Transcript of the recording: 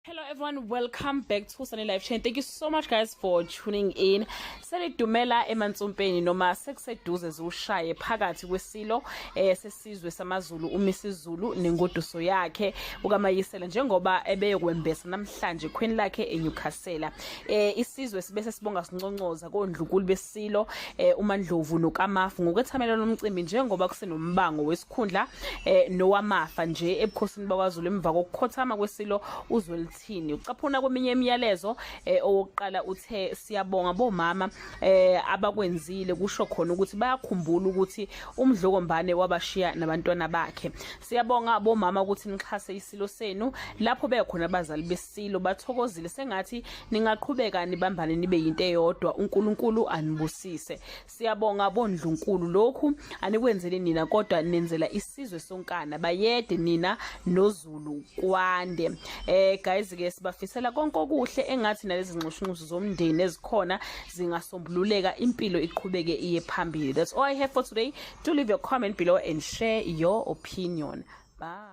Hello everyone, welcome back to Sunny Life Chain. Thank you so much guys for tuning in. Selidumela eMantsompeni noma sekuseduze Ziyawushaya Phakathi kwesilo sesizwe samaZulu uMisuzulu nengoduso yakhe ukaMayisela njengoba ebeyokwembesa namhlanje queen lakhe eNyukhasela. Isizwe sibese sibonga sinconcoza kodlukulu besilo uMandlovu nokaMafu ngokwethamela lomcimbi njengoba kusenombango wesikhundla nowamafa nje ebukhosini bakwaZulu emva kokukhothama kwesilo uzwelithini. Ucaphuna kweminye imiyalezo owokuqala uthe siyabonga bomama abakwenzile kusho khona ukuthi bayakhumbula ukuthi umdlokombane wabashiya nabantwana bakhe. Siyabonga bomama ukuthi nixhase isilo senu lapho bekhona abazali besilo bathokozile sengathi ningaqhubeka nibambane nibe yinto eyodwa uNkulunkulu anibusise. Siyabonga bondlunkulu lokhu anikwenzele nina kodwa nenzela isizwe sonkana bayede nina noZulu kwande. Guys ke sibafisela konke okuhle engathi nalezi zinxushunxusu zomndeni ezikhona zingasombululeka impilo iqhubeke iye phambili. That's all I have for today. Do leave your comment below and share your opinion. Bye.